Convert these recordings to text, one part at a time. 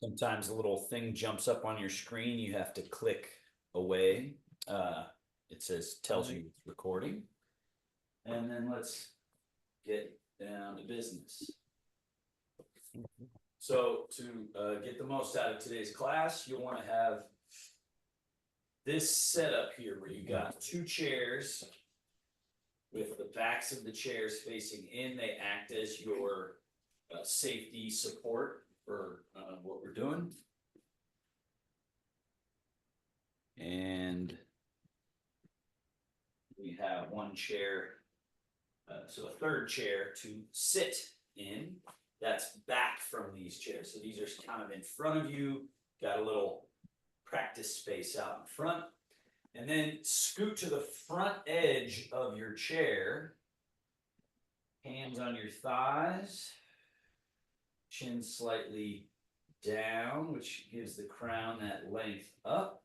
Sometimes a little thing jumps up on your screen. You have to click away. It tells you it's recording. And then let's get down to business. So to get the most out of today's class, you'll want to have this setup here where you got two chairs with the backs of the chairs facing in. They act as your safety support for what we're doing. And we have one chair, so a third chair to sit in. That's back from these chairs. So these are kind of in front of you, got a little practice space out in front. And then scoot to the front edge of your chair, hands on your thighs, chin slightly down, which gives the crown that length up.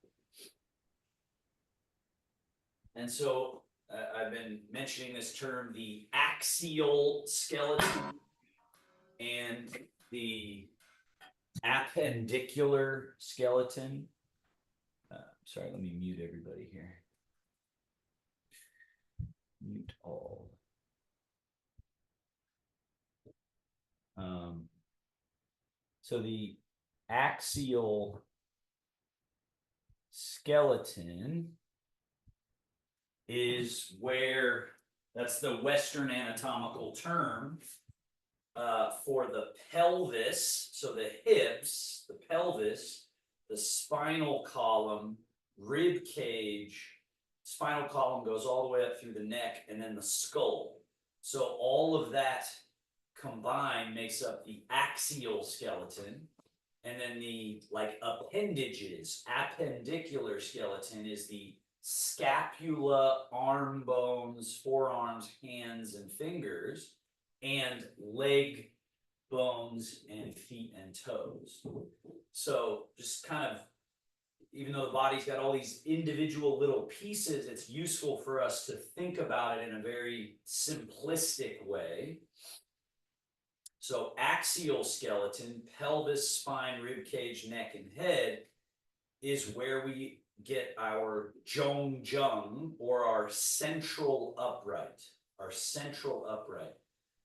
And so I've been mentioning this term, the axial skeleton and the appendicular skeleton. Sorry, let me mute everybody here. Mute all. So the axial skeleton is where, that's the Western anatomical term for the pelvis. So the hips, the pelvis, the spinal column, rib cage, spinal column goes all the way up through the neck, and then the skull. So all of that combined makes up the axial skeleton. And then the appendages, appendicular skeleton is the scapula, arm bones, forearms, hands, and fingers, and leg bones and feet and toes. So just kind of, even though the body's got all these individual little pieces, it's useful for us to think about it in a very simplistic way. So axial skeleton, pelvis, spine, rib cage, neck, and head is where we get our zhong, or our central upright,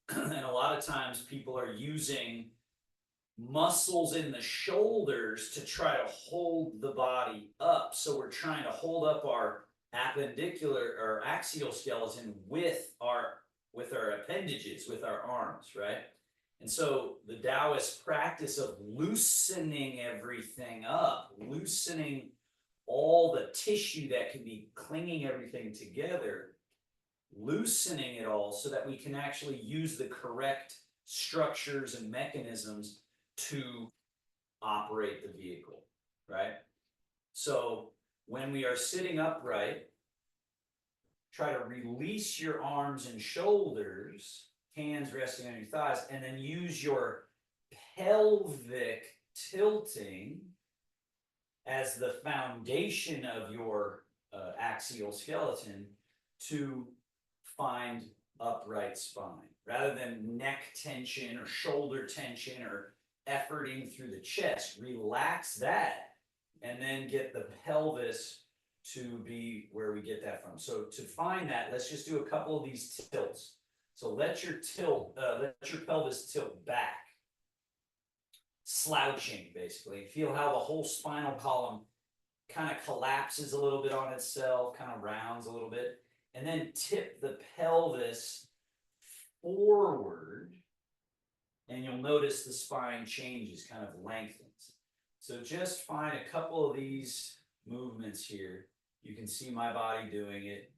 And a lot of times people are using muscles in the shoulders to try to hold the body up. So we're trying to hold up our appendicular or axial skeleton with our appendages, with our arms, right? And so the Taoist practice of loosening everything up, loosening all the tissue that can be clinging everything together, loosening it all so that we can actually use the correct structures and mechanisms to operate the vehicle, right? So when we are sitting upright, try to release your arms and shoulders, hands resting on your thighs, and then use your pelvic tilting as the foundation of your axial skeleton to find upright spine, rather than neck tension or shoulder tension or efforting through the chest. Relax that and then get the pelvis to be where we get that from. So to find that, let's just do a couple of these tilts. So let your pelvis tilt back, slouching basically. Feel how the whole spinal column kind of collapses a little bit on itself, kind of rounds a little bit, and then tip the pelvis forward, and you'll notice the spine changes, kind of lengthens. So just find a couple of these movements here. You can see my body doing it,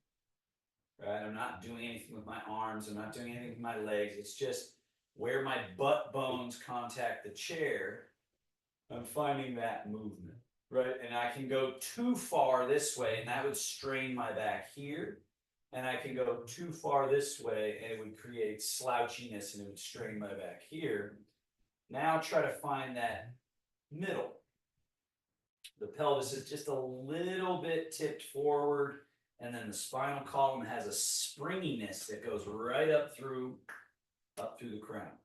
right? I'm not doing anything with my arms. I'm not doing anything with my legs. It's just where my butt bones contact the chair. I'm finding that movement, right? And I can go too far this way, and that would strain my back here. And I can go too far this way, and it would create slouchiness, and it would strain my back here. Now try to find that middle. The pelvis is just a little bit tipped forward, and then the spinal column has a springiness that goes right up through the crown.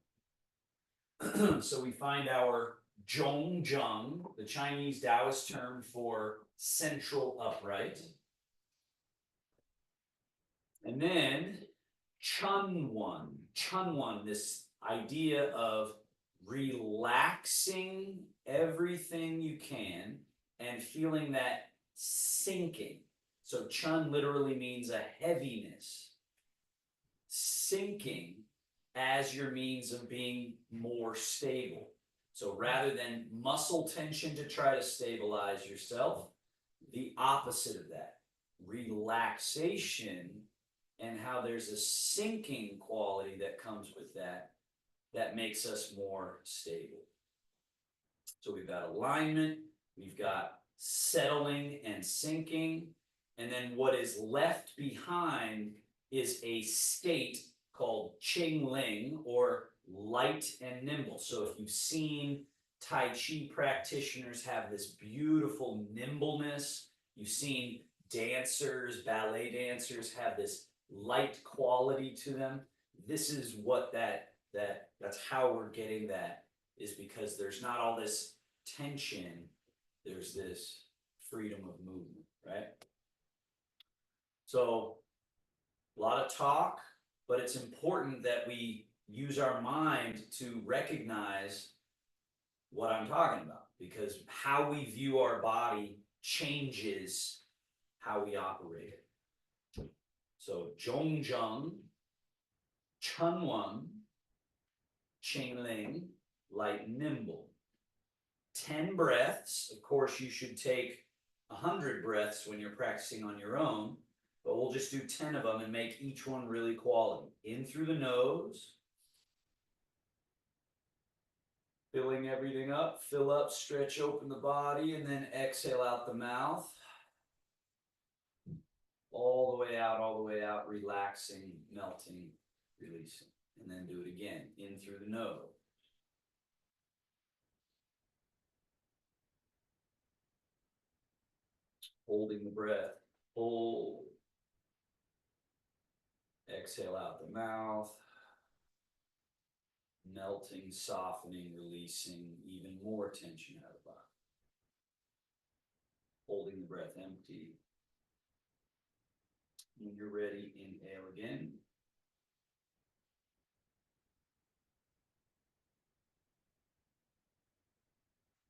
So we find our Zhongjung, the Chinese Taoist term for central upright. And then Chunwan, this idea of relaxing everything you can and feeling that sinking. So Chun literally means a heaviness. Sinking as your means of being more stable. So rather than muscle tension to try to stabilize yourself, the opposite of that, relaxation, and how there's a sinking quality that comes with that, that makes us more stable. So we've got alignment, we've got settling and sinking, and then what is left behind is a state called Qingling, or light and nimble. So if you've seen Tai Chi practitioners have this beautiful nimbleness, you've seen dancers, ballet dancers have this light quality to them. This is what that's how we're getting that, is because there's not all this tension, there's this freedom of movement, right? So a lot of talk, but it's important that we use our mind to recognize what I'm talking about, because how we view our body changes how we operate it. So Zhongjung, Chunwan, Qingling, light and nimble. 10 breaths. Of course, you should take 100 breaths when you're practicing on your own, but we'll just do 10 of them and make each one really quality. In through the nose, filling everything up, fill up, stretch open the body, and then exhale out the mouth. All the way out, relaxing, melting, releasing. And then do it again, in through the nose. Holding the breath, hold. Exhale out the mouth. Melting, softening, releasing even more tension out of the body. Holding the breath empty. When you're ready, inhale again.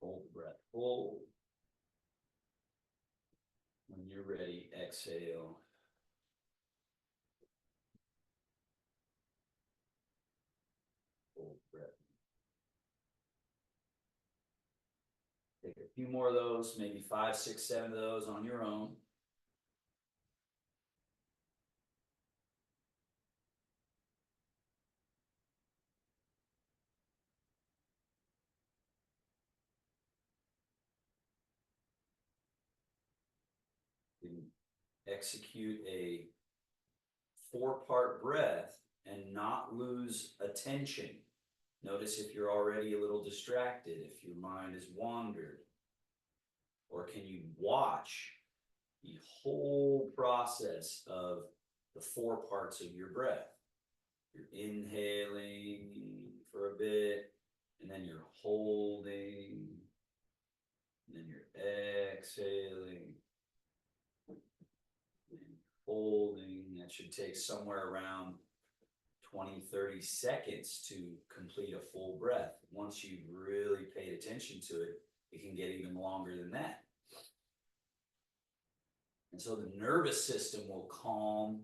Hold the breath full. When you're ready, exhale. Hold the breath. Take a few more of those, maybe 5, 6, 7 of those on your own. Execute a 4-part breath and not lose attention. Notice if you're already a little distracted, if your mind has wandered, or can you watch the whole process of the 4 parts of your breath? You're inhaling for a bit, and then you're holding, and then you're exhaling, and holding. That should take somewhere around 20, 30 seconds to complete a full breath. Once you've really paid attention to it, it can get even longer than that. And so the nervous system will calm,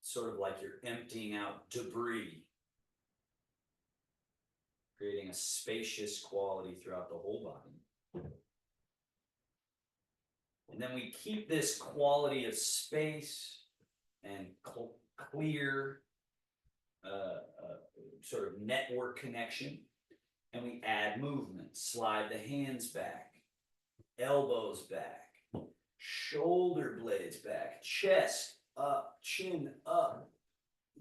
sort of like you're emptying out debris, creating a spacious quality throughout the whole body. And then we keep this quality of space and clear sort of network connection, and we add movement. Slide the hands back, elbows back, shoulder blades back, chest up, chin up.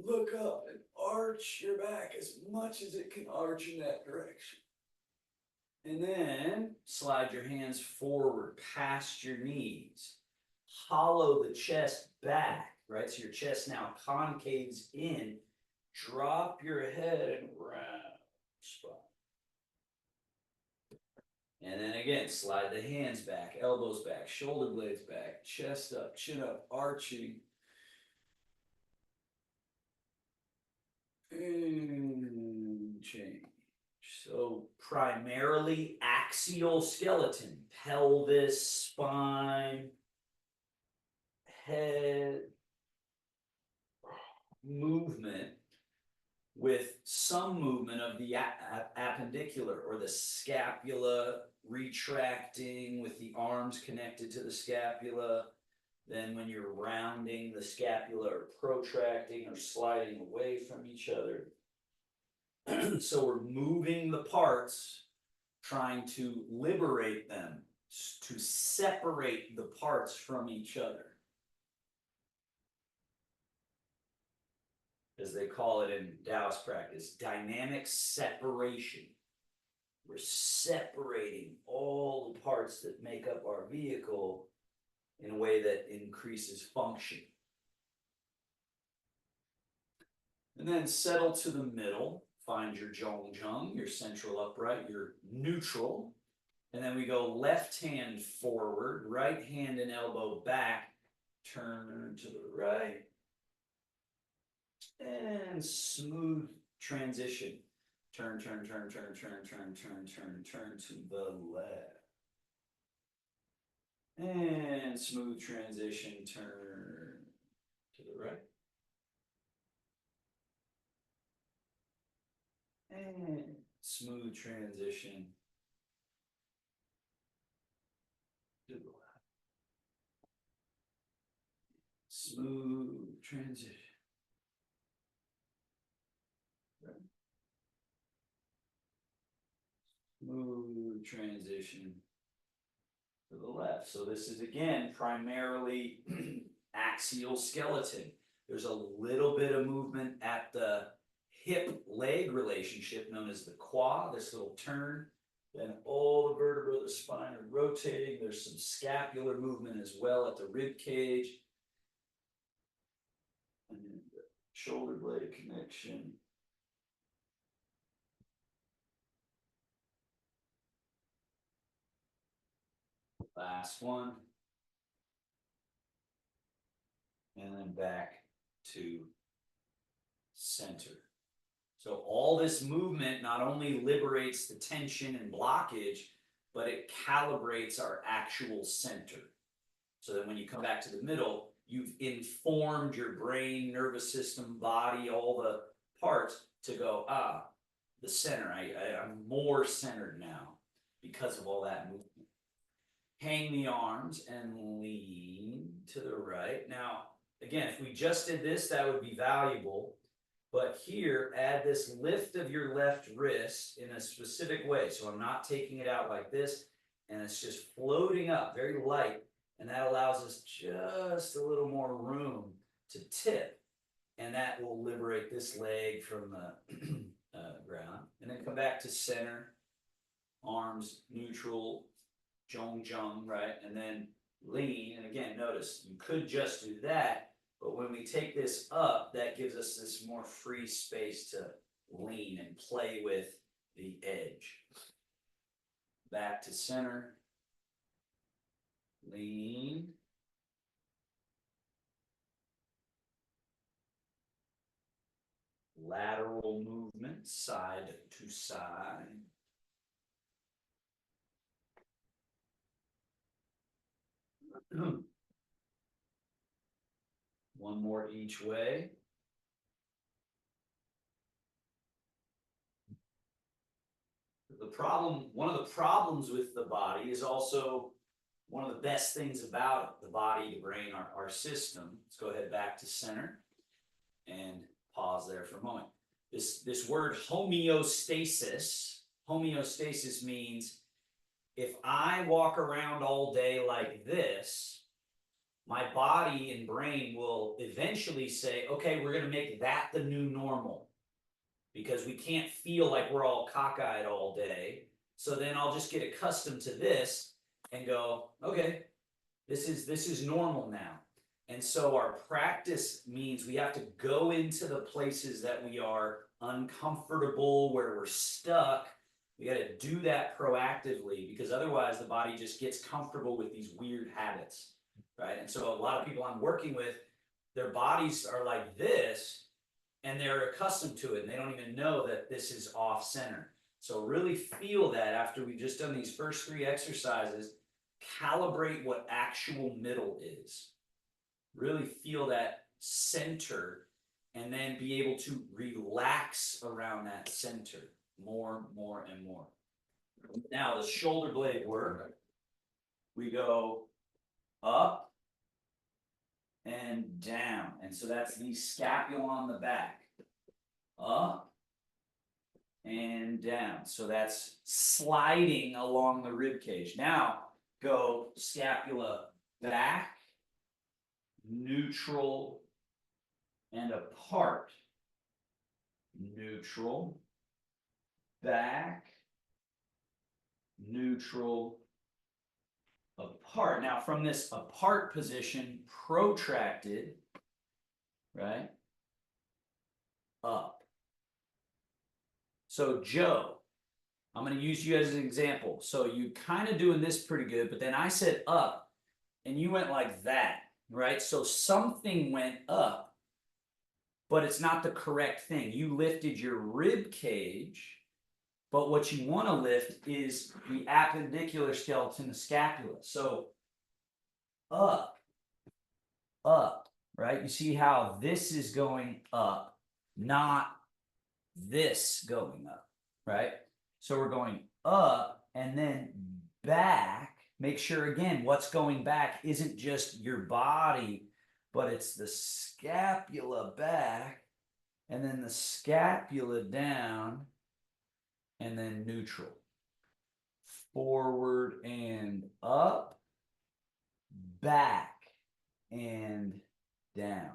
Look up and arch your back as much as it can arch in that direction. And then slide your hands forward past your knees. Hollow the chest back, right? So your chest now concaves in. Drop your head and round spine. And then again, slide the hands back, elbows back, shoulder blades back, chest up, chin up, arching. And change. So primarily axial skeleton, pelvis, spine, head movement with some movement of the appendicular or the scapula retracting with the arms connected to the scapula. Then when you're rounding, the scapula or protracting or sliding away from each other. So we're moving the parts, trying to liberate them, to separate the parts from each other. As they call it in Taoist practice, dynamic separation. We're separating all the parts that make up our vehicle in a way that increases function. And then settle to the middle. Find your zhongjung, your central upright, your neutral. And then we go left hand forward, right hand and elbow back, turn to the right. And smooth transition. Turn to the left. And smooth transition, turn to the right. And smooth transition to the left. Smooth transition. Smooth transition to the left. So this is again primarily axial skeleton. There's a little bit of movement at the hip leg relationship known as the quad, this little turn. Then all the vertebrae of the spine are rotating. There's some scapular movement as well at the rib cage. And then the shoulder blade connection. Last one. And then back to center. So all this movement not only liberates the tension and blockage, but it calibrates our actual center. So that when you come back to the middle, you've informed your brain, nervous system, body, all the parts to go, the center, I'm more centered now because of all that movement. Hang the arms and lean to the right. Now, again, if we just did this, that would be valuable. But here, add this lift of your left wrist in a specific way. So I'm not taking it out like this, and it's just floating up, very light. And that allows us just a little more room to tip. And that will liberate this leg from the ground. And then come back to center, arms neutral, zhongjung, right? And then lean. And again, notice you could just do that. But when we take this up, that gives us this more free space to lean and play with the edge. Back to center. Lean. Lateral movement, side to side. One more each way. One of the problems with the body is also one of the best things about the body, the brain, our system. Let's go ahead back to center and pause there for a moment. This word homeostasis means if I walk around all day like this, my body and brain will eventually say, okay, we're going to make that the new normal because we can't feel like we're all cockeyed all day. So then I'll just get accustomed to this and go, okay, this is normal now. And so our practice means we have to go into the places that we are uncomfortable, where we're stuck. We got to do that proactively because otherwise the body just gets comfortable with these weird habits, right? And so a lot of people I'm working with, their bodies are like this and they're accustomed to it and they don't even know that this is off center. So really feel that after we've just done these first 3 exercises, calibrate what actual middle is. Really feel that center and then be able to relax around that center more, and more. Now the shoulder blade work, we go up and down. And so that's the scapula on the back. Up and down. So that's sliding along the rib cage. Now go scapula back, neutral, and apart. Neutral, back, neutral, apart. Now from this apart position, protracted, right, up. So Joe, I'm going to use you as an example. So you kind of doing this pretty good, but then I said up and you went like that, right? So something went up, but it's not the correct thing. You lifted your rib cage, but what you want to lift is the appendicular skeleton, the scapula. So up, right? You see how this is going up, not this going up, right? So we're going up and then back. Make sure, again, what's going back isn't just your body, but it's the scapula back, and then the scapula down, and then neutral. Forward and up, back and down.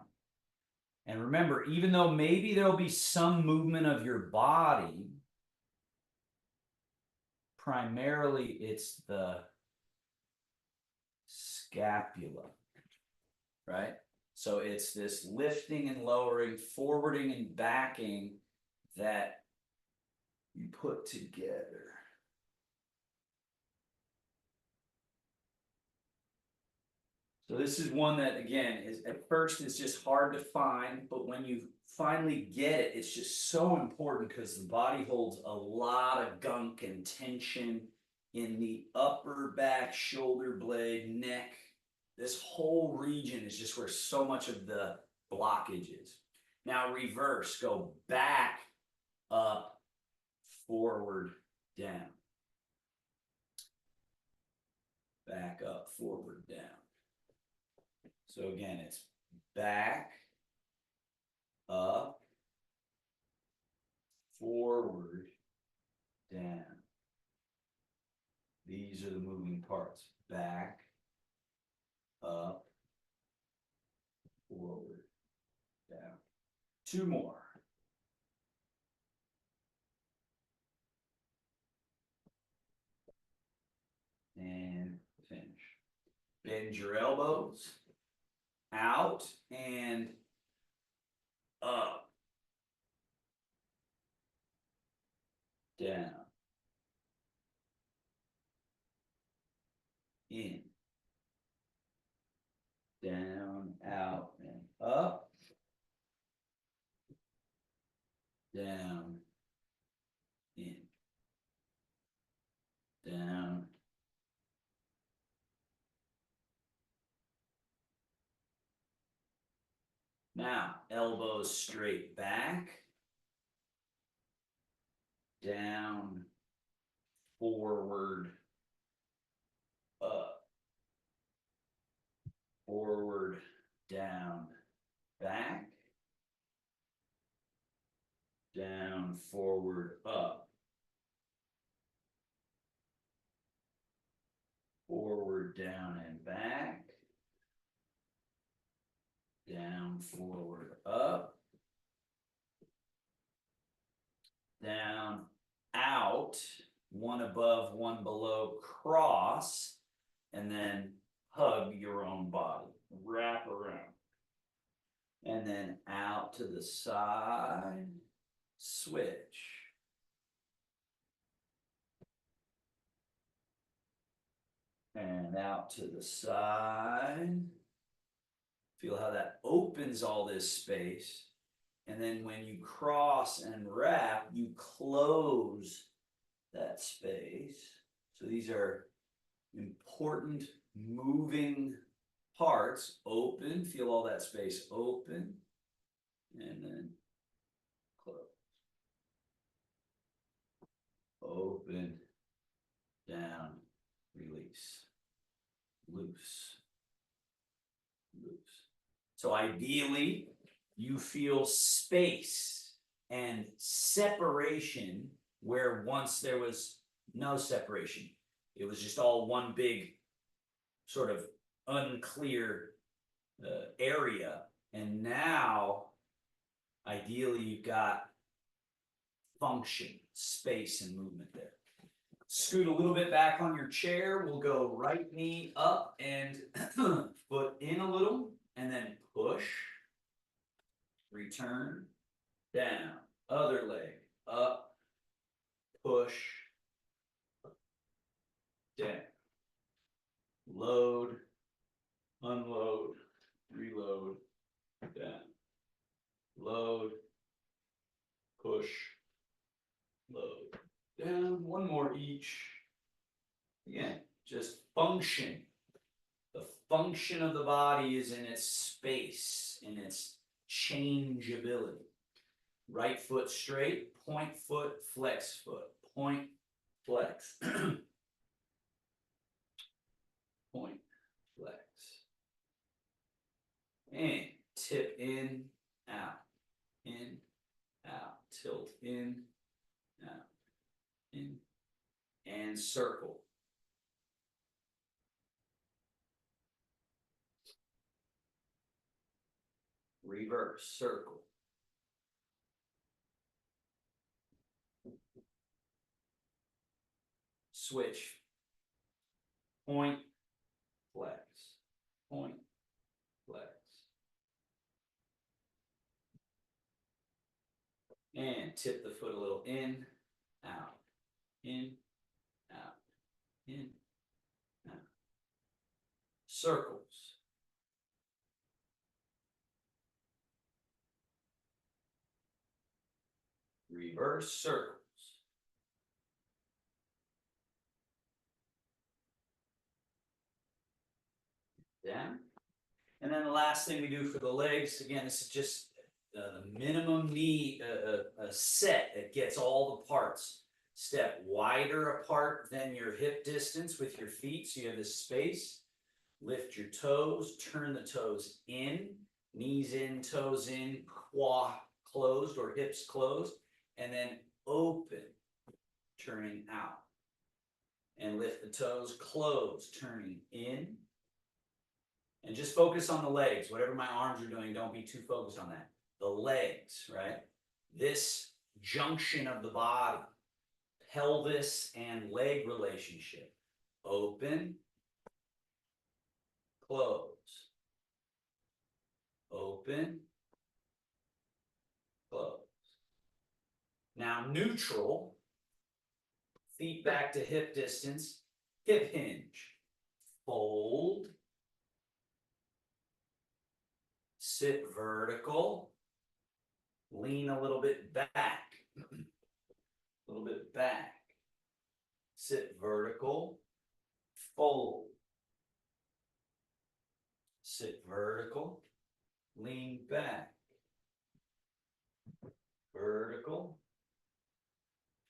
And remember, even though maybe there'll be some movement of your body, primarily it's the scapula, right? So it's this lifting and lowering, forwarding and backing that you put together. So this is one that, again, is at first is just hard to find, but when you finally get it, it's just so important because the body holds a lot of gunk and tension in the upper back, shoulder blade, neck. This whole region is just where so much of the blockage is. Now reverse, go back, up, forward, down. Back, up, forward, down. So again, it's back, up, forward, down. These are the moving parts. Back, up, forward, down. 2 more. And finish. Bend your elbows out and up, down, in, down, out, and up, down, in, down. Now, elbows straight back, down, forward, up, forward, down, back, down, forward, up, forward, down, and back, down, forward, up, down, out, 1 above, 1 below, cross, and then hug your own body, wrap around. And then out to the side, switch. and out to the side. Feel how that opens all this space. And then when you cross and wrap, you close that space. So these are important moving parts. Open, feel all that space open, and then close. Open, down, release, loose, loose. So ideally, you feel space and separation where once there was no separation. It was just all one big sort of unclear area. And now, ideally, you've got function, space, and movement there. Scoot a little bit back on your chair. We'll go right knee up and foot in a little, and then push. Return, down, other leg, up, push, down, load, unload, reload, down, load, push, load, down, one more each. Again, just function. The function of the body is in its space, in its changeability. Right foot straight, point foot, flex foot, point, flex. Point, flex. And tip in, out, tilt in, out, in, and circle. Reverse, circle. Switch. Point, flex, point, flex. And tip the foot a little in, out, in, out, in, out. Circles. Reverse circles. Down. And then the last thing we do for the legs, again, this is just the minimum knee a set that gets all the parts. Step wider apart than your hip distance with your feet, so you have this space. Lift your toes, turn the toes in, knees in, toes in, quad closed or hips closed, and then open, turning out. And lift the toes, close, turning in. And just focus on the legs. Whatever my arms are doing, don't be too focused on that. The legs, right? This junction of the body, pelvis and leg relationship. Open, close. Open, close. Now neutral, feet back to hip distance, hip hinge. Fold. Sit vertical, lean a little bit back, a little bit back, sit vertical, fold, sit vertical, lean back, vertical,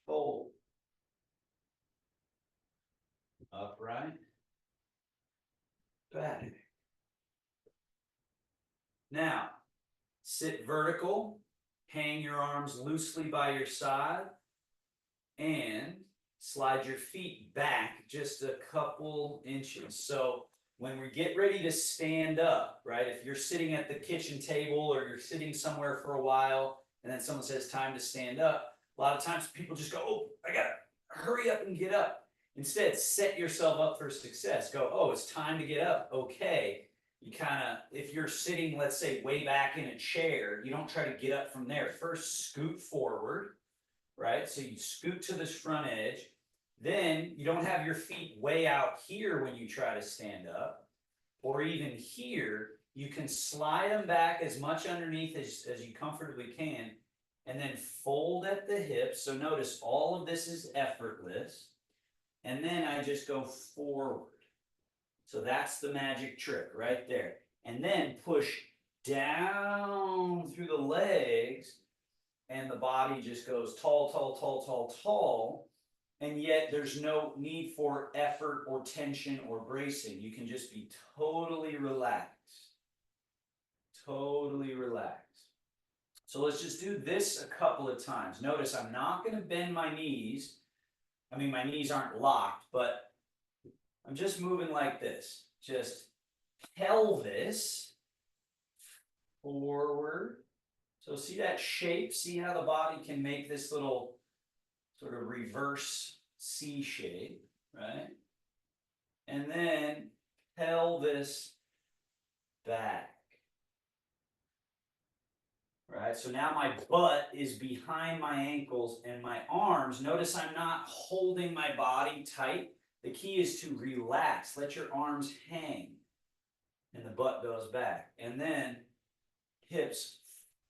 fold, upright, back. Now, sit vertical, hang your arms loosely by your side, and slide your feet back just a couple inches. So when we get ready to stand up, right, if you're sitting at the kitchen table or you're sitting somewhere for a while, and then someone says time to stand up, a lot of times people just go, oh, I gotta hurry up and get up. Instead, set yourself up for success. Go, oh, it's time to get up. Okay. You kind of, if you're sitting, let's say, way back in a chair, you don't try to get up from there. First, scoot forward, right? So you scoot to this front edge, Then you don't have your feet way out here when you try to stand up, or even here. You can slide them back as much underneath as you comfortably can, and then fold at the hips. So notice all of this is effortless. And then I just go forward. So that's the magic trick right there. And then push down through the legs, and the body just goes tall, tall, tall, tall, tall. And yet there's no need for effort or tension or bracing. You can just be totally relaxed. Totally relaxed. So let's just do this a couple of times. Notice I'm not going to bend my knees. I mean, my knees aren't locked, but I'm just moving like this. Just pelvis forward. So see that shape? See how the body can make this little sort of reverse C shape, right? And then pelvis back. Right, so now my butt is behind my ankles and my arms. Notice I'm not holding my body tight. The key is to relax. Let your arms hang. And the butt goes back. And then hips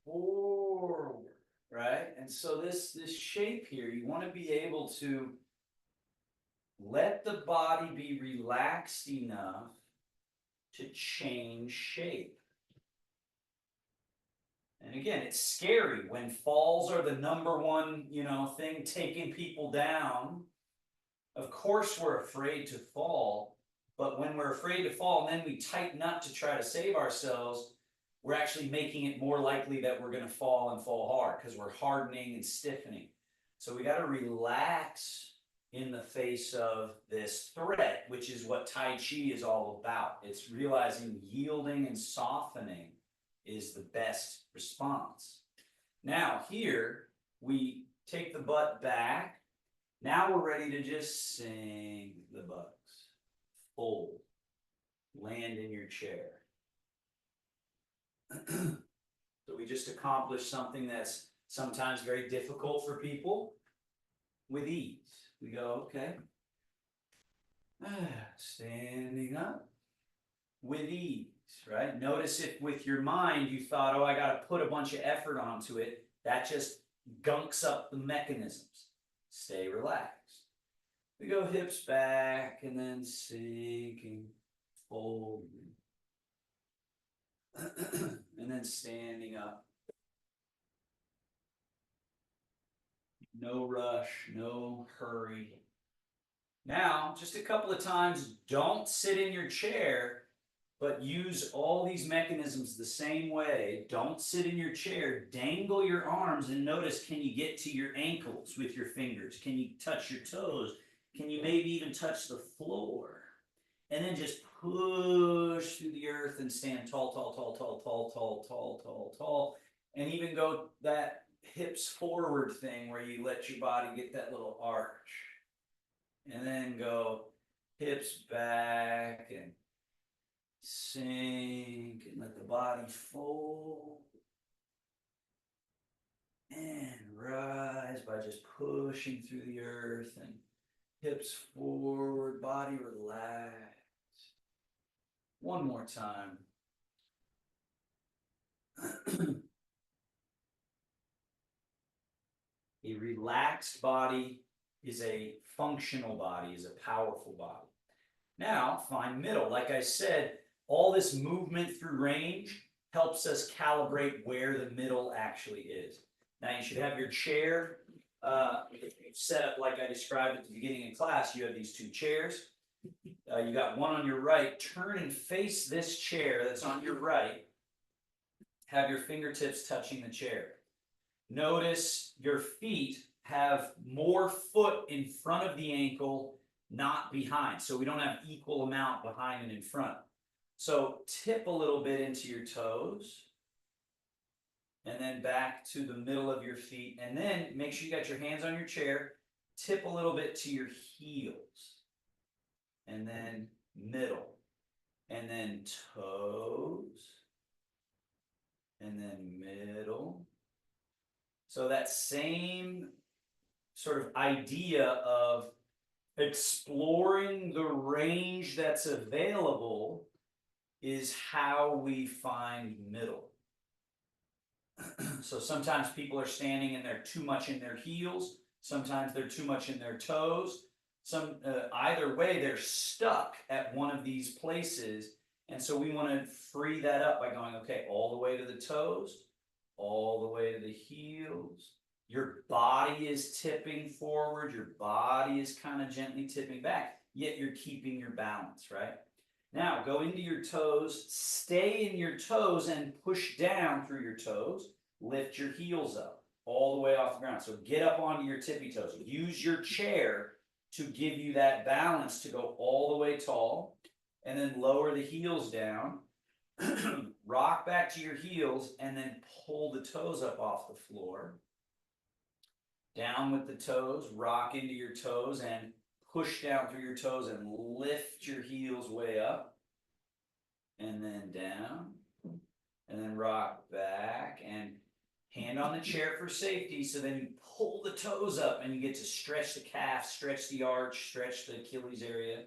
forward, right? And so this shape here, you want to be able to let the body be relaxed enough to change shape. And again, it's scary when falls are the number one, thing taking people down. Of course, we're afraid to fall, but when we're afraid to fall and then we tighten up to try to save ourselves, we're actually making it more likely that we're going to fall and fall hard because we're hardening and stiffening. So we got to relax in the face of this threat, which is what Tai Chi is all about. It's realizing yielding and softening is the best response. Now here, we take the butt back. Now we're ready to just sink the buttocks. Fold. Land in your chair. So we just accomplished something that's sometimes very difficult for people with ease. We go, okay. Standing up with ease, right? Notice if with your mind you thought, oh, I got to put a bunch of effort onto it, that just gunks up the mechanisms. Stay relaxed. We go hips back and then sinking, folding, and then standing up. No rush, no hurry. Now, just a couple of times, don't sit in your chair, but use all these mechanisms the same way. Don't sit in your chair, dangle your arms, and notice, can you get to your ankles with your fingers? Can you touch your toes? Can you maybe even touch the floor? And then just push through the earth and stand tall, tall, tall, tall, tall, tall, tall, tall, tall. And even go that hips forward thing where you let your body get that little arch. And then go hips back and sink and let the body fold. And rise by just pushing through the earth and hips forward, body relaxed. One more time. A relaxed body is a functional body, is a powerful body. Now, find middle. Like I said, all this movement through range helps us calibrate where the middle actually is. Now, you should have your chair set up like I described at the beginning of class. You have these two chairs. You got one on your right. Turn and face this chair that's on your right. Have your fingertips touching the chair. Notice your feet have more foot in front of the ankle, not behind. So we don't have equal amount behind and in front. So tip a little bit into your toes. And then back to the middle of your feet. And then make sure you got your hands on your chair. Tip a little bit to your heels. And then middle. And then toes. And then middle. So that same sort of idea of exploring the range that's available is how we find middle. So sometimes people are standing and they're too much in their heels. Sometimes they're too much in their toes. Either way, they're stuck at one of these places. And so we want to free that up by going, okay, all the way to the toes, all the way to the heels. Your body is tipping forward. Your body is kind of gently tipping back, yet you're keeping your balance, right? Now go into your toes, stay in your toes and push down through your toes. Lift your heels up all the way off the ground. So get up onto your tippy toes. Use your chair to give you that balance to go all the way tall, and then lower the heels down. Rock back to your heels and then pull the toes up off the floor. Down with the toes, rock into your toes and push down through your toes and lift your heels way up. And then down. And then rock back and hand on the chair for safety. So then you pull the toes up and you get to stretch the calf, stretch the arch, stretch the Achilles area.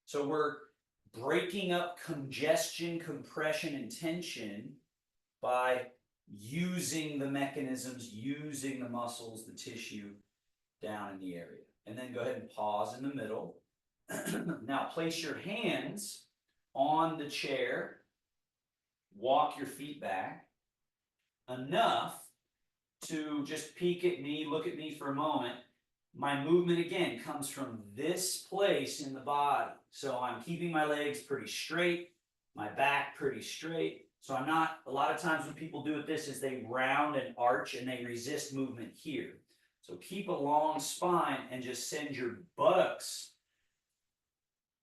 So we're breaking up congestion, compression, and tension by using the mechanisms, using the muscles, the tissue down in the area. And then go ahead and pause in the middle. Now place your hands on the chair. Walk your feet back enough to just peek at me, look at me for a moment. My movement again comes from this place in the body. So I'm keeping my legs pretty straight, my back pretty straight. So I'm not, a lot of times when people do it this is they round and arch and they resist movement here. So keep a long spine and just send your buttocks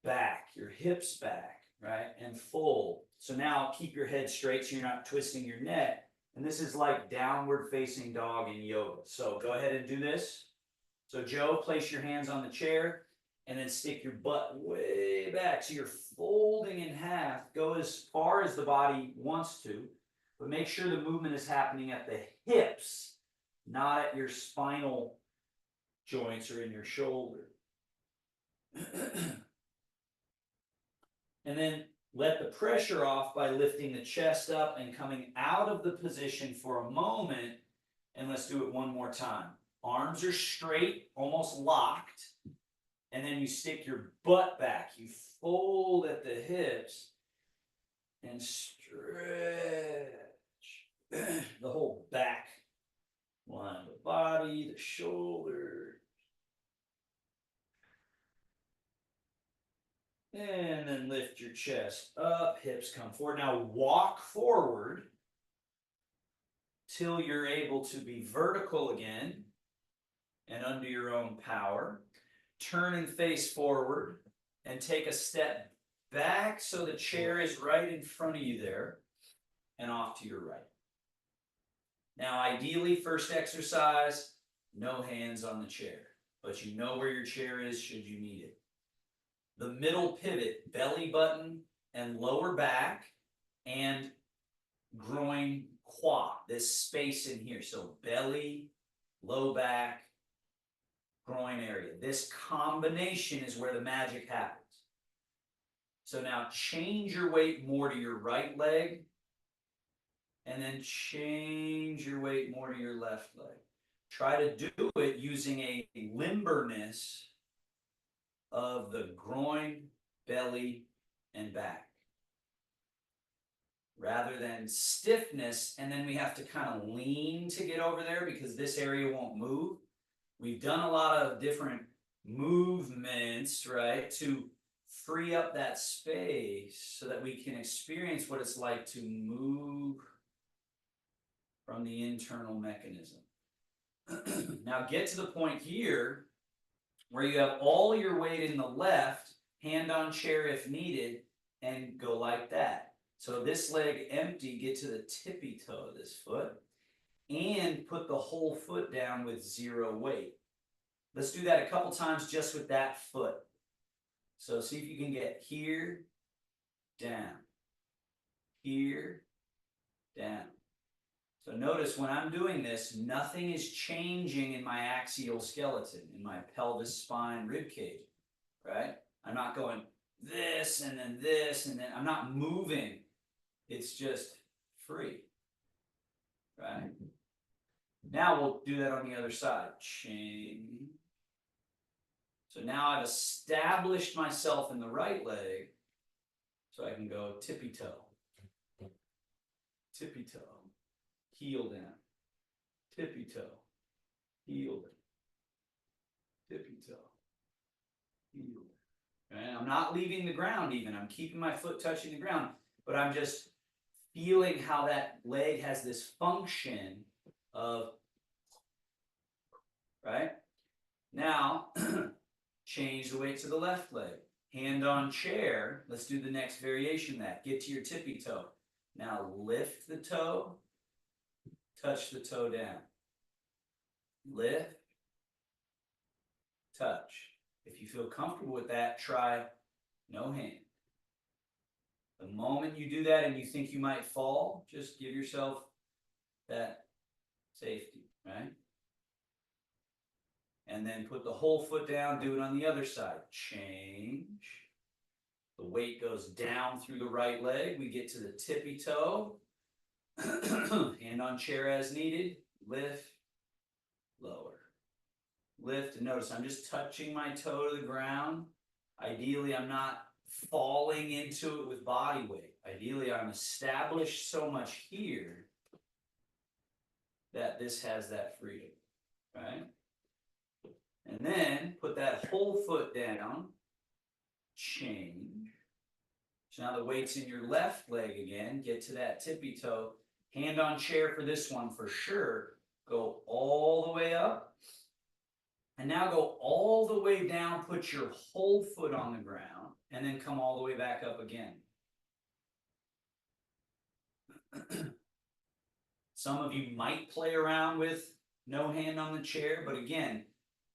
back, your hips back, right? And fold. So now keep your head straight so you're not twisting your neck. And this is like downward facing dog in yoga. So go ahead and do this. So Joe, place your hands on the chair and then stick your butt way back. So you're folding in half. Go as far as the body wants to, but make sure the movement is happening at the hips, not at your spinal joints or in your shoulder. And then let the pressure off by lifting the chest up and coming out of the position for a moment. And let's do it one more time. Arms are straight, almost locked. And then you stick your butt back. You fold at the hips and stretch the whole back line of the body, the shoulder. And then lift your chest up, hips come forward. Now walk forward till you're able to be vertical again and under your own power. Turn and face forward and take a step back so the chair is right in front of you there and off to your right. Now ideally, first exercise, no hands on the chair, but you know where your chair is should you need it. The middle pivot, belly button and lower back and groin quad, this space in here. So belly, low back, groin area. This combination is where the magic happens. So now change your weight more to your right leg and then change your weight more to your left leg. Try to do it using a limberness of the groin, belly, and back. Rather than stiffness, and then we have to kind of lean to get over there because this area won't move. We've done a lot of different movements, right, to free up that space so that we can experience what it's like to move from the internal mechanism. Now get to the point here where you have all your weight in the left, hand on chair if needed, and go like that. So this leg empty, get to the tippy toe of this foot, and put the whole foot down with zero weight. Let's do that a couple times just with that foot. So see if you can get here, down, here, down. So notice when I'm doing this, nothing is changing in my axial skeleton, in my pelvis, spine, rib cage. right? I'm not going this, and then I'm not moving. It's just free, right? Now we'll do that on the other side. Change. So now I've established myself in the right leg, so I can go tippy toe, heel down, tippy toe, heel down, tippy toe, heel down. Right? I'm not leaving the ground even. I'm keeping my foot touching the ground, but I'm just feeling how that leg has this function of, right? Now, change the weight to the left leg. Hand on chair. Let's do the next variation of that. Get to your tippy toe. Now lift the toe, touch the toe down. Lift, touch. If you feel comfortable with that, try no hand. The moment you do that and you think you might fall, just give yourself that safety, right? And then put the whole foot down, do it on the other side. Change. The weight goes down through the right leg. We get to the tippy toe. Hand on chair as needed. Lift, lower. Lift, and notice I'm just touching my toe to the ground. Ideally, I'm not falling into it with body weight. Ideally, I'm established so much here that this has that freedom, right? And then put that whole foot down, change. So now the weight's in your left leg again. Get to that tippy toe. Hand on chair for this one for sure. Go all the way up. And now go all the way down. Put your whole foot on the ground. And then come all the way back up again. Some of you might play around with no hand on the chair. But again,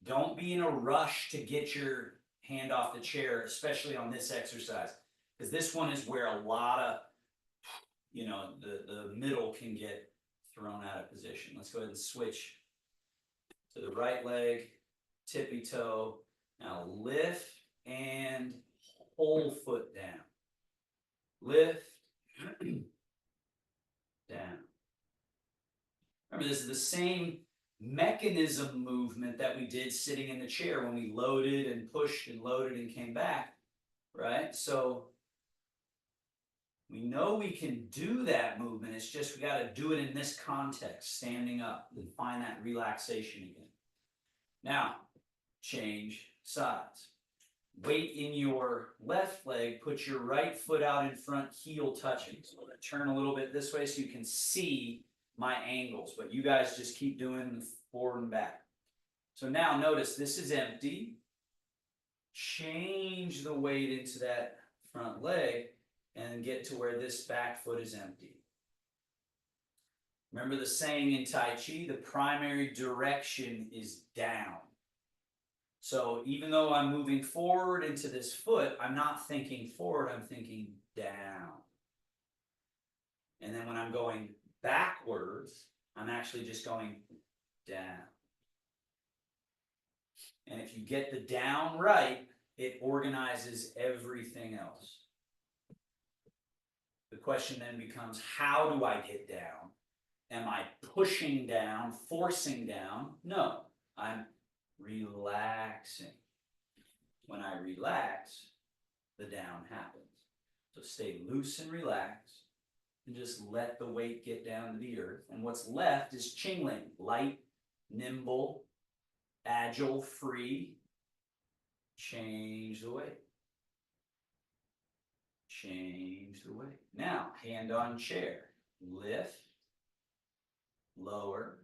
don't be in a rush to get your hand off the chair, especially on this exercise. Because this one is where a lot of, the middle can get thrown out of position. Let's go ahead and switch to the right leg, tippy toe. Now lift and whole foot down. Lift, down. Remember, this is the same mechanism movement that we did sitting in the chair when we loaded and pushed and loaded and came back, right? So we know we can do that movement. It's just we got to do it in this context, standing up, and find that relaxation again. Now, change sides. Weight in your left leg, put your right foot out in front, heel touching. So I'm going to turn a little bit this way so you can see my angles, but you guys just keep doing forward and back. So now notice this is empty. Change the weight into that front leg and get to where this back foot is empty. Remember the saying in Tai Chi, the primary direction is down. So even though I'm moving forward into this foot, I'm not thinking forward, I'm thinking down. And then when I'm going backwards, I'm actually just going down. And if you get the down right, it organizes everything else. The question then becomes, how do I get down? Am I pushing down, forcing down? No, I'm relaxing. When I relax, the down happens. So stay loose and relaxed. And just let the weight get down to the earth. And what's left is Qingling, light, nimble, agile, free. Change the weight. Change the weight. Now, hand on chair. Lift, lower,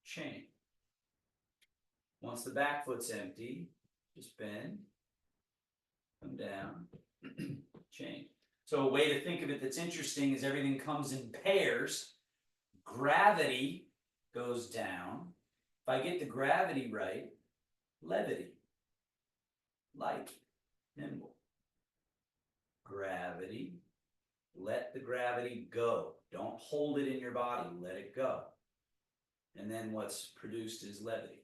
change. Once the back foot's empty, just bend, come down, change. So a way to think of it that's interesting is everything comes in pairs. Gravity goes down. If I get the gravity right, levity, light, nimble. Gravity, let the gravity go. Don't hold it in your body, let it go. And then what's produced is levity.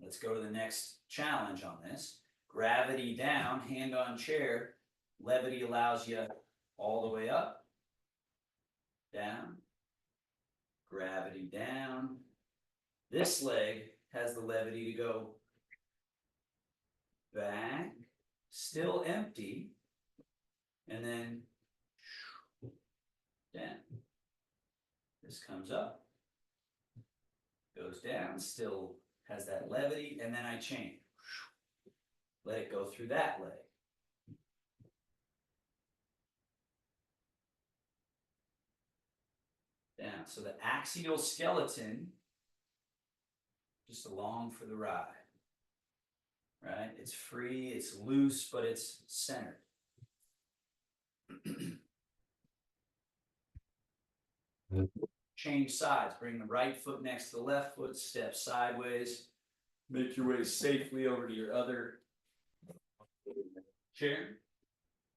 Let's go to the next challenge on this. Gravity down, hand on chair. Levity allows you all the way up, down, gravity down. This leg has the levity to go back, still empty, and then down. This comes up, goes down, still has that levity, and then I change. Let it go through that leg. Down. So the axial skeleton just along for the ride. Right? It's free, it's loose, but it's centered. Change sides. Bring the right foot next to the left foot, step sideways. Make your way safely over to your other chair.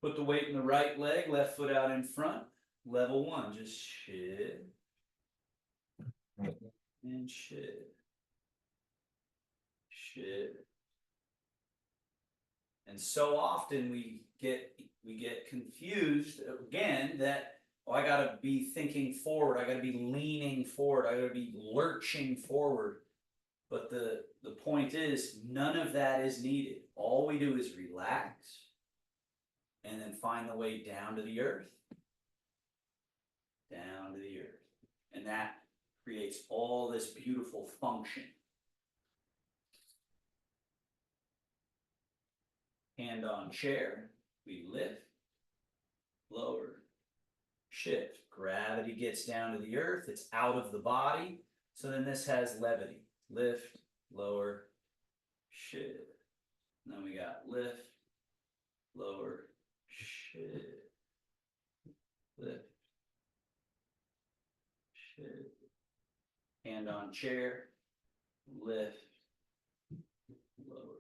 Put the weight in the right leg, left foot out in front. Level one, just shift and shift. Shift. And so often we get confused again that I gotta be thinking forward, I gotta be leaning forward, I gotta be lurching forward. But the point is, none of that is needed. All we do is relax and then find the way down to the earth. Down to the earth. And that creates all this beautiful function. Hand on chair, we lift, lower, shift. Gravity gets down to the earth, it's out of the body. So then this has levity. Lift, lower, shift. And then we got lift, lower, shift. Lift, shift. Hand on chair, lift, lower,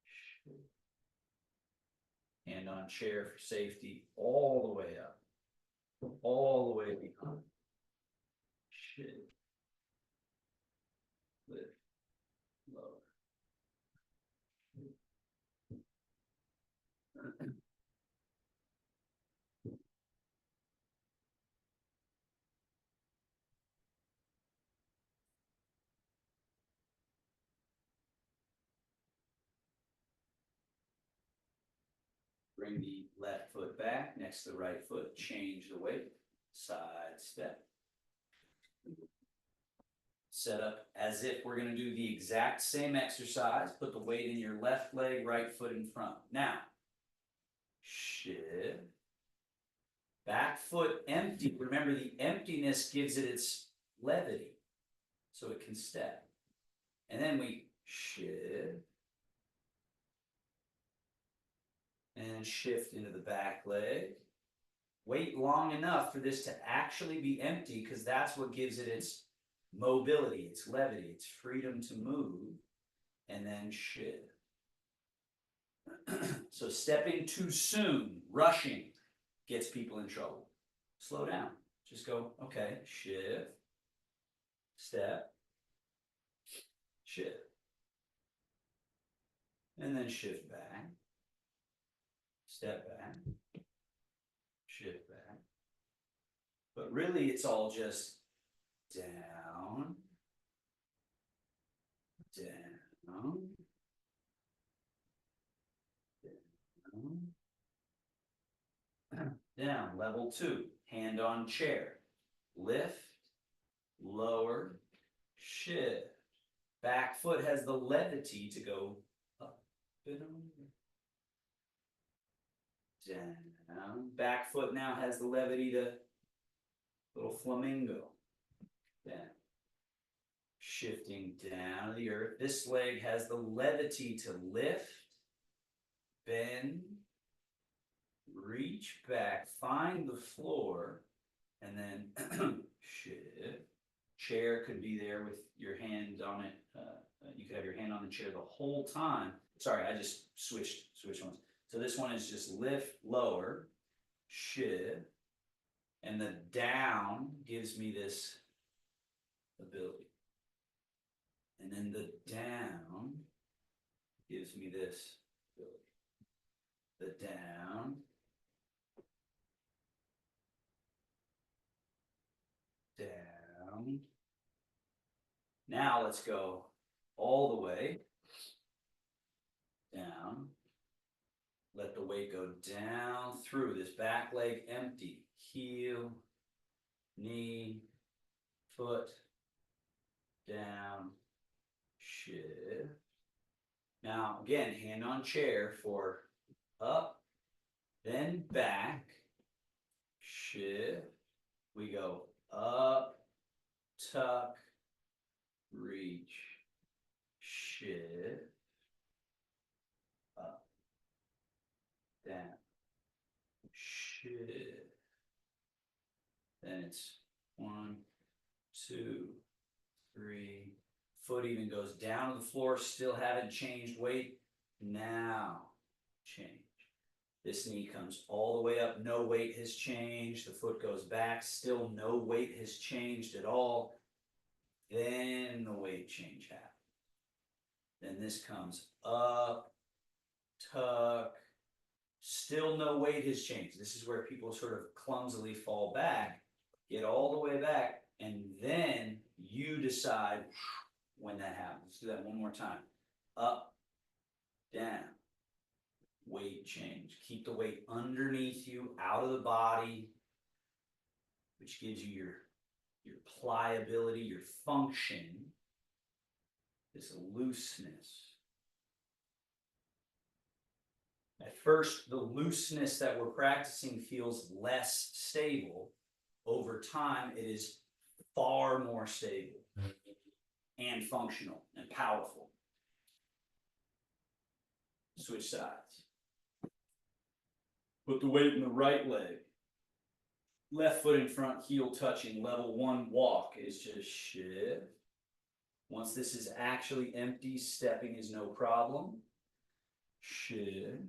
shift. Hand on chair for safety, all the way up, all the way behind. Shift. Lift, lower. Bring the left foot back next to the right foot, change the weight, side step. Set up as if we're going to do the exact same exercise. Put the weight in your left leg, right foot in front. Now, shift. Back foot empty. Remember, the emptiness gives it its levity, so it can step. And then we shift. And shift into the back leg. Wait long enough for this to actually be empty, because that's what gives it its mobility, its levity, its freedom to move, and then shift. So stepping too soon, rushing, gets people in trouble. Slow down. Just go, okay, shift, step, shift. And then shift back, step back, shift back. But really it's all just down, down, down, down. Level two, hand on chair. Lift, lower, shift. Back foot has the levity to go up and over. Down. Back foot now has the levity to little flamingo. Down. Shifting down to the earth. This leg has the levity to lift, bend, reach back, find the floor, and then shift. Chair could be there with your hand on it. You could have your hand on the chair the whole time. Sorry, I just switched ones. So this one is just lift, lower, shift, and the down gives me this ability. And then the down gives me this. The down. Down. Now let's go all the way down. Let the weight go down through this back leg empty. Heel, knee, foot, down, shift. Now again, hand on chair for up, then back, shift. We go up, tuck, reach, shift, up, down, shift. Then it's 1, 2, 3. Foot even goes down to the floor, still haven't changed weight. Now change. This knee comes all the way up, no weight has changed. The foot goes back, still no weight has changed at all. Then the weight change happens. Then this comes up, tuck, still no weight has changed. This is where people sort of clumsily fall back, get all the way back, and then you decide when that happens. Let's do that one more time. Up, down, weight change. Keep the weight underneath you, out of the body, which gives you your pliability, your function, this looseness. At first, the looseness that we're practicing feels less stable. Over time, it is far more stable and functional and powerful. Switch sides. Put the weight in the right leg. Left foot in front, heel touching. Level 1 walk is just shift. Once this is actually empty, stepping is no problem. Shift.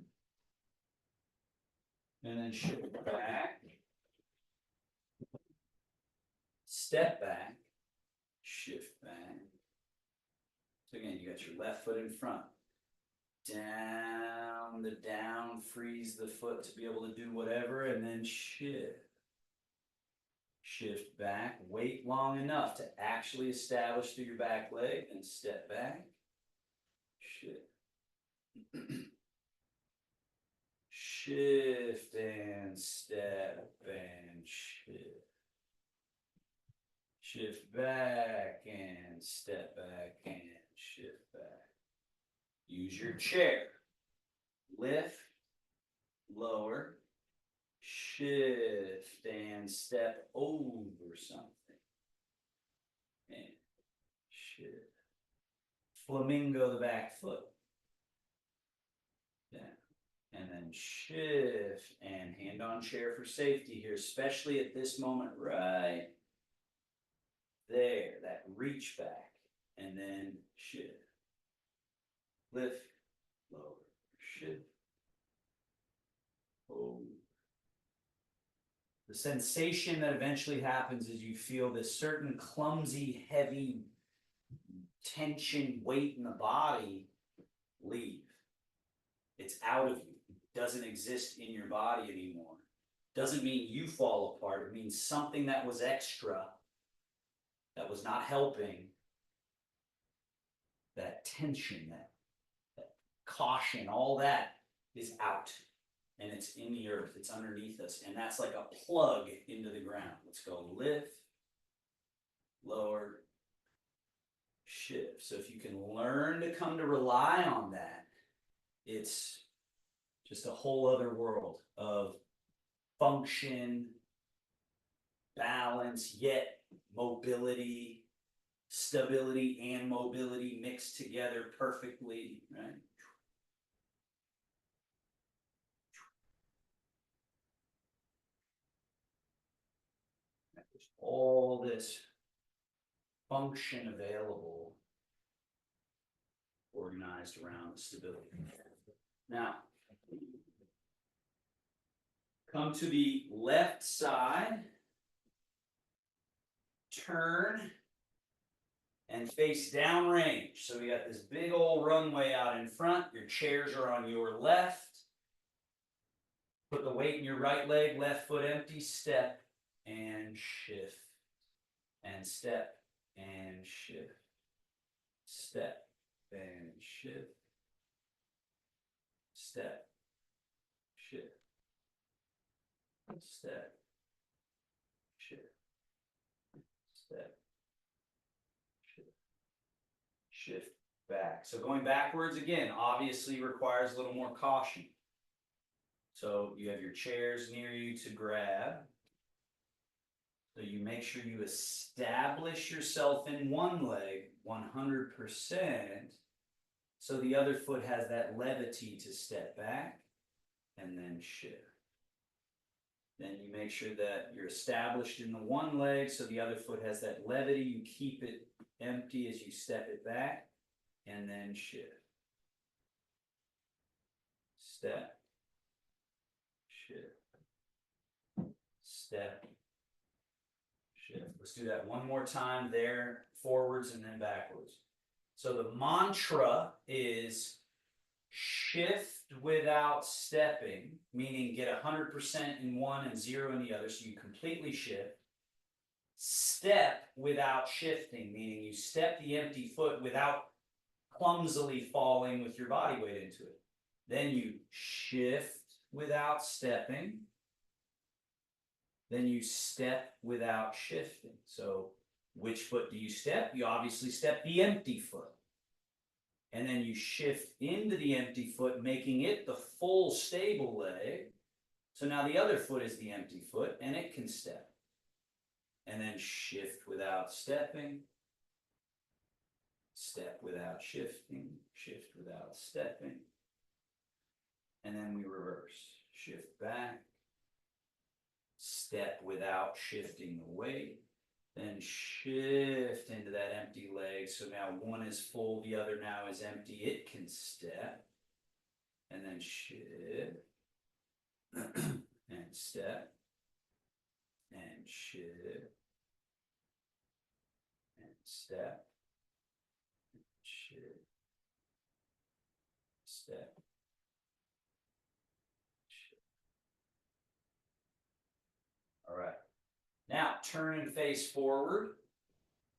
And then shift back. Step back. Shift back. So again, you got your left foot in front. Down, the down frees the foot to be able to do whatever, and then shift. Shift back, wait long enough to actually establish through your back leg, and step back. Shift. Shift and step and shift. Shift back and step back and shift back. Use your chair. Lift, lower, shift and step over something. And shift. Flamingo the back foot. Down. And then shift and hand on chair for safety here, especially at this moment right there, that reach back, and then shift. Lift, lower, shift, hold. The sensation that eventually happens is you feel this certain clumsy, heavy tension, weight in the body leave. It's out of you. It doesn't exist in your body anymore. Doesn't mean you fall apart. It means something that was extra, that was not helping, that tension, that caution, all that is out. And it's in the earth. It's underneath us. And that's like a plug into the ground. Let's go lift, lower, shift. So if you can learn to come to rely on that, it's just a whole other world of function, balance, yet mobility, stability and mobility mixed together perfectly, right? There's all this function available, organized around stability. Now, come to the left side, turn, and face downrange. So we got this big old runway out in front. Your chairs are on your left. Put the weight in your right leg, left foot empty, step and shift. And step and shift. Step and shift. Step, shift. Step, shift. Step, shift. Shift back. So going backwards again obviously requires a little more caution. So you have your chairs near you to grab. So you make sure you establish yourself in one leg 100%. So the other foot has that levity to step back and then shift. Then you make sure that you're established in the one leg so the other foot has that levity. You keep it empty as you step it back and then shift. Step. Shift. Step. Shift. Let's do that one more time there, forwards and then backwards. So the mantra is shift without stepping, meaning get 100% in one and 0 in the other, so you completely shift. Step without shifting, meaning you step the empty foot without clumsily falling with your body weight into it. Then you shift without stepping. Then you step without shifting. So which foot do you step? You obviously step the empty foot. And then you shift into the empty foot, making it the full stable leg. So now the other foot is the empty foot, and it can step. And then shift without stepping. Step without shifting. Shift without stepping. And then we reverse. Shift back. Step without shifting the weight. Then shift into that empty leg. So now one is full, the other now is empty. It can step. And then shift. And step. And shift. And step. And shift. Step. Shift. All right. Now, turn and face forward.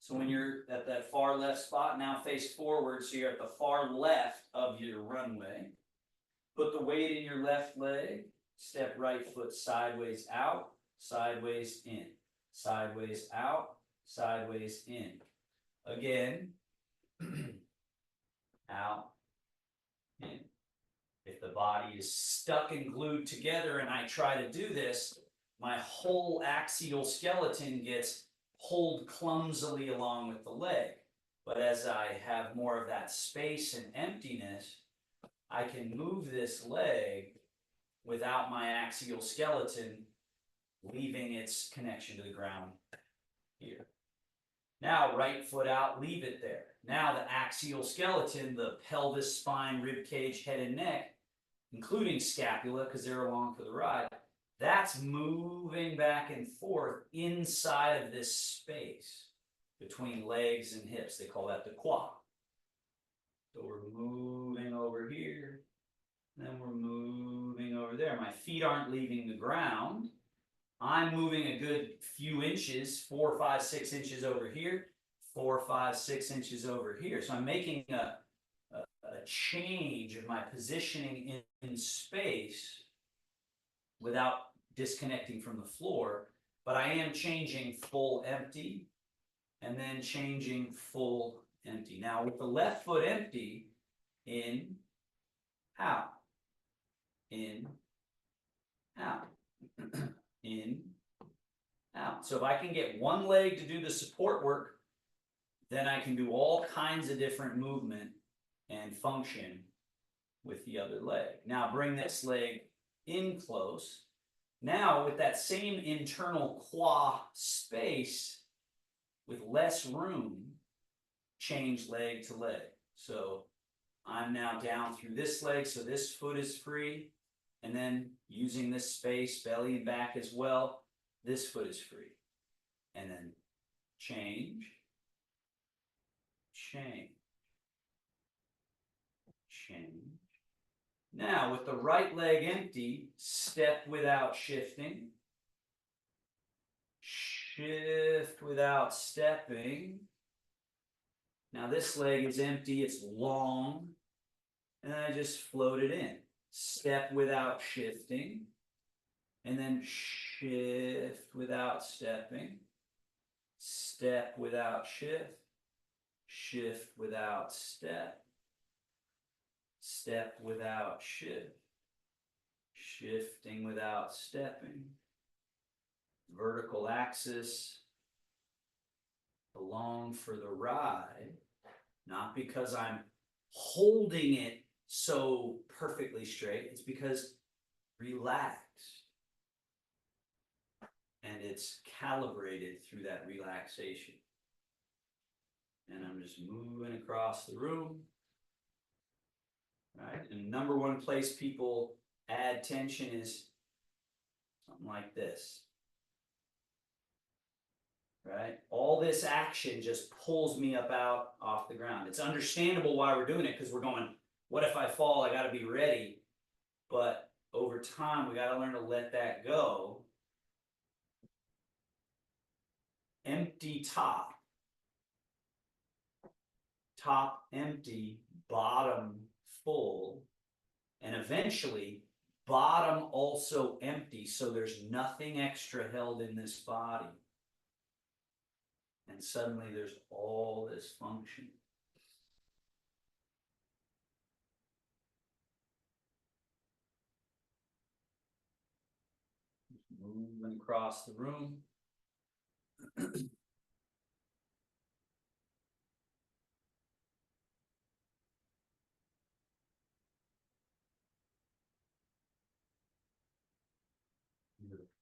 So when you're at that far left spot, now face forward so you're at the far left of your runway. Put the weight in your left leg. Step right foot sideways out, sideways in. Sideways out, sideways in. Again, out, in. If the body is stuck and glued together and I try to do this, my whole axial skeleton gets pulled clumsily along with the leg. But as I have more of that space and emptiness, I can move this leg without my axial skeleton leaving its connection to the ground here. Now, right foot out, leave it there. Now the axial skeleton, the pelvis, spine, rib cage, head and neck, including scapula, because they're along for the ride, that's moving back and forth inside of this space between legs and hips. They call that the quad. So we're moving over here, and then we're moving over there. My feet aren't leaving the ground. I'm moving a good few inches, 4, 5, 6 inches over here, 4, 5, 6 inches over here. So I'm making a change of my positioning in space without disconnecting from the floor, but I am changing full empty and then changing full empty. Now with the left foot empty, in, out, in, out, in, out. So if I can get one leg to do the support work, then I can do all kinds of different movement and function with the other leg. Now bring this leg in close. Now with that same internal quad space, with less room, change leg to leg. So I'm now down through this leg, so this foot is free. And then using this space, belly and back as well, this foot is free. And then change. change. Change. Now, with the right leg empty, step without shifting. Shift without stepping. Now this leg is empty, it's long, and I just float it in. Step without shifting, and then shift without stepping. Step without shift. Shift without step. Step without shift. Shifting without stepping. Vertical axis along for the ride, not because I'm holding it so perfectly straight, it's because relaxed. And it's calibrated through that relaxation. And I'm just moving across the room. Right? And number one place people add tension is something like this. Right? All this action just pulls me up out off the ground. It's understandable why we're doing it, because we're going, what if I fall? I got to be ready. But over time, we got to learn to let that go. Empty top. Top empty, bottom full. And eventually, bottom also empty, so there's nothing extra held in this body. And suddenly there's all this function. Moving across the room. The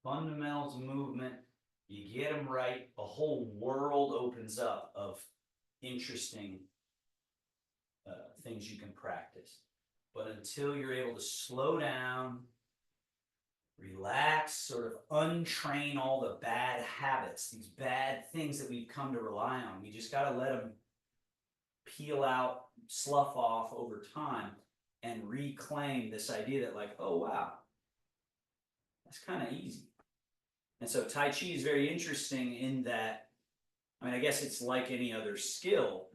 fundamentals of movement, you get them right, a whole world opens up of interesting things you can practice. But until you're able to slow down, relax, sort of untrain all the bad habits, these bad things that we've come to rely on, we just got to let them peel out, slough off over time, and reclaim this idea that, like, oh wow, that's kind of easy. And so Tai Chi is very interesting in that, I mean, I guess it's like any other skill.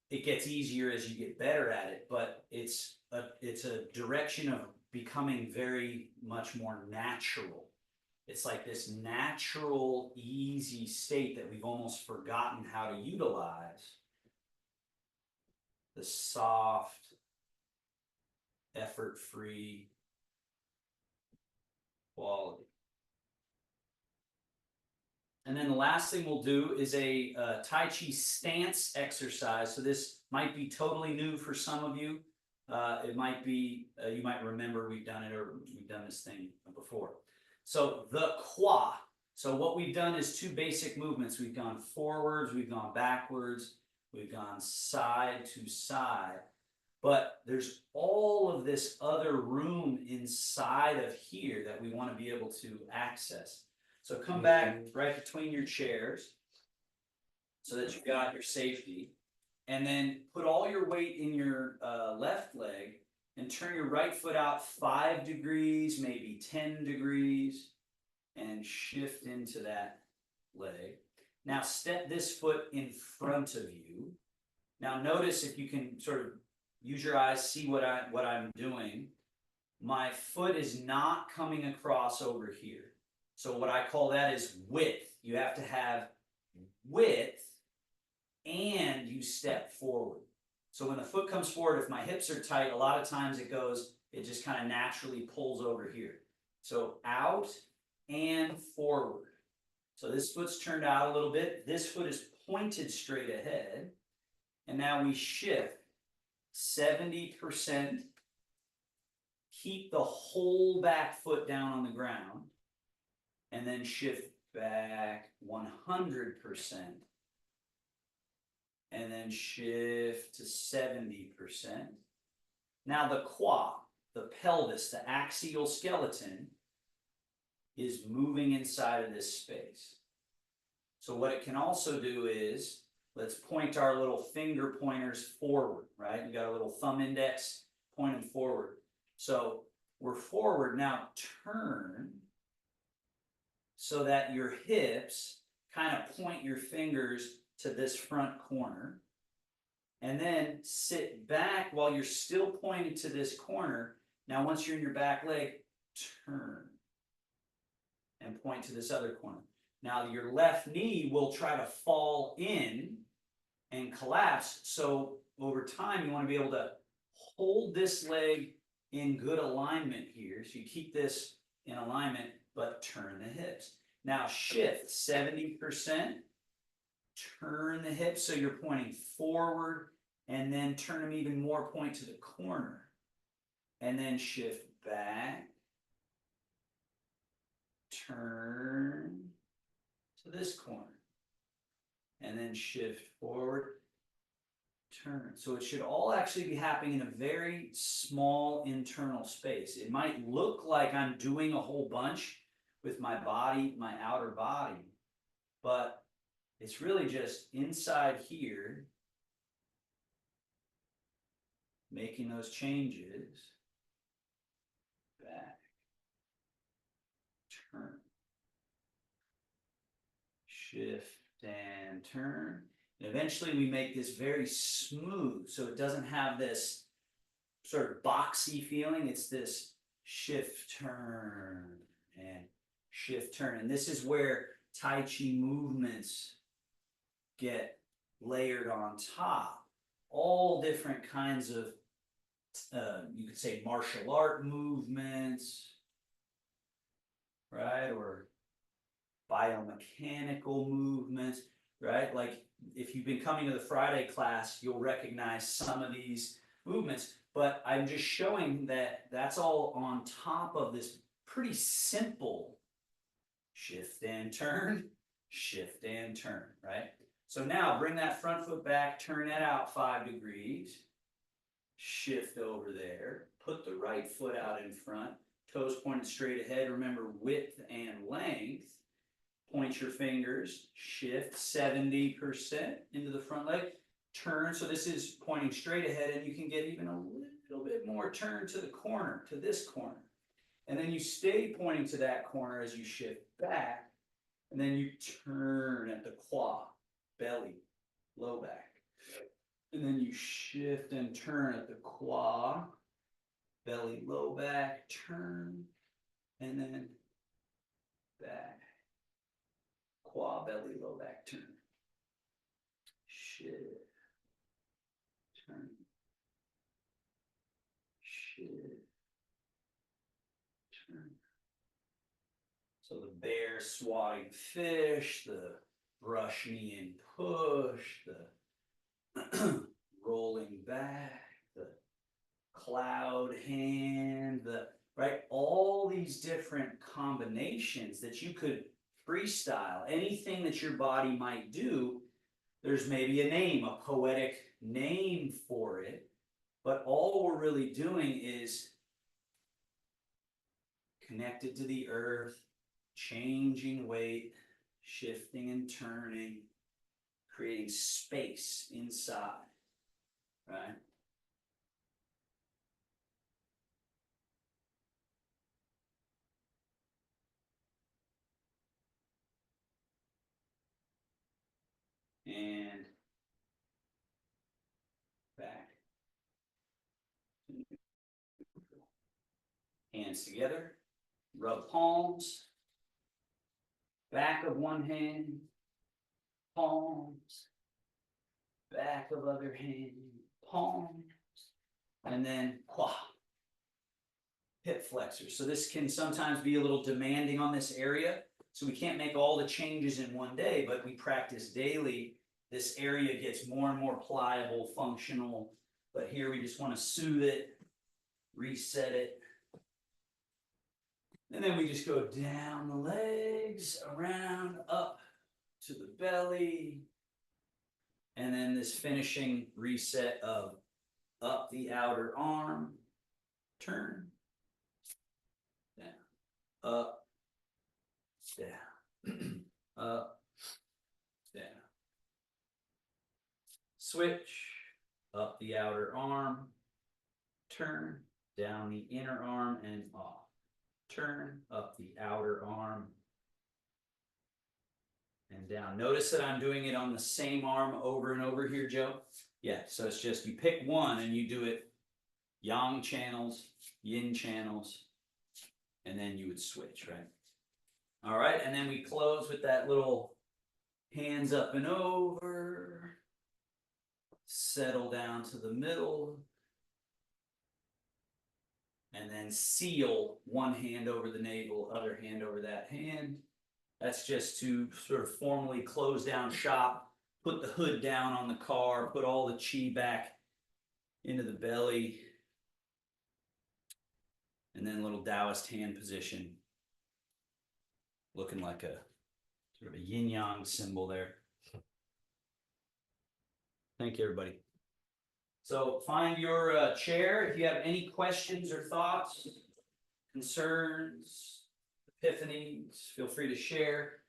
It gets easier as you get better at it, but it's a direction of becoming very much more natural. It's like this natural, easy state that we've almost forgotten how to utilize. The soft, effort-free quality. And then the last thing we'll do is a Tai Chi stance exercise. So this might be totally new for some of you. It might be, you might remember we've done it, or we've done this thing before. So the qua. So what we've done is two basic movements. We've gone forwards, we've gone backwards, we've gone side to side. But there's all of this other room inside of here that we want to be able to access. So come back right between your chairs so that you've got your safety. And then put all your weight in your left leg and turn your right foot out 5 degrees, maybe 10 degrees, and shift into that leg. Now step this foot in front of you. Now notice, if you can sort of use your eyes, see what I'm doing. My foot is not coming across over here. So what I call that is width. You have to have width and you step forward. So when the foot comes forward, if my hips are tight, a lot of times it just kind of naturally pulls over here. So out and forward. So this foot's turned out a little bit. This foot is pointed straight ahead. And now we shift 70%. Keep the whole back foot down on the ground. And then shift back 100%. And then shift to 70%. Now the qua, the pelvis, the axial skeleton, is moving inside of this space. So what it can also do is let's point our little finger pointers forward, right? You got a little thumb index pointing forward. So we're forward. Now turn so that your hips kind of point your fingers to this front corner. And then sit back while you're still pointing to this corner. Now, once you're in your back leg, turn and point to this other corner. Now, your left knee will try to fall in and collapse. So over time, you want to be able to hold this leg in good alignment here. So you keep this in alignment, but turn the hips. Now shift 70%, turn the hips so you're pointing forward, and then turn them even more, point to the corner. And then shift back, turn to this corner. And then shift forward, turn. So it should all actually be happening in a very small internal space. It might look like I'm doing a whole bunch with my body, my outer body, but it's really just inside here, making those changes. Back, turn, shift and turn. And eventually we make this very smooth, so it doesn't have this sort of boxy feeling. It's this shift, turn, and shift, turn. And this is where Tai Chi movements get layered on top. All different kinds of, you could say, martial art movements, right? Or biomechanical movements, right? Like if you've been coming to the Friday class, you'll recognize some of these movements, but I'm just showing that that's all on top of this pretty simple shift and turn, right? So now bring that front foot back, turn that out 5 degrees, shift over there, put the right foot out in front, toes pointed straight ahead, remember width and length, point your fingers, shift 70% into the front leg, turn, so this is pointing straight ahead, and you can get even a little bit more turn to the corner, to this corner. And then you stay pointing to that corner as you shift back, and then you turn at the quad, belly, low back. And then you shift and turn at the quad, belly, low back, turn, and then back. Quad, belly, low back, turn. Shift, turn, shift, turn. So the bear swatting fish, the brush knee and push, the rolling back, the cloud hand, the right, all these different combinations that you could freestyle. Anything that your body might do, there's maybe a name, a poetic name for it, but all we're really doing is connected to the earth, changing weight, shifting and turning, creating space inside, right? And back. Hands together, rub palms, back of one hand, palms, back of other hand, palms, and then hip flexors. So this can sometimes be a little demanding on this area. So we can't make all the changes in one day, but we practice daily. This area gets more and more pliable, functional, but here we just want to soothe it, reset it. And then we just go down the legs, around, up to the belly. And then this finishing reset of up the outer arm, turn, down, up, down, up, down. switch, up the outer arm, turn, down the inner arm and off. Turn, up the outer arm, and down. Notice that I'm doing it on the same arm over and over here, Joe. Yeah, so it's just you pick one and you do it yang channels, yin channels, and then you would switch, right? All right, and then we close with that little hands up and over, settle down to the middle, and then seal one hand over the navel, other hand over that hand. That's just to sort of formally close down shop, put the hood down on the car, put all the chi back into the belly, and then little Taoist hand position, looking like a sort of a yin-yang symbol there. Thank you, everybody. So find your chair. If you have any questions or thoughts, concerns, epiphanies, feel free to share.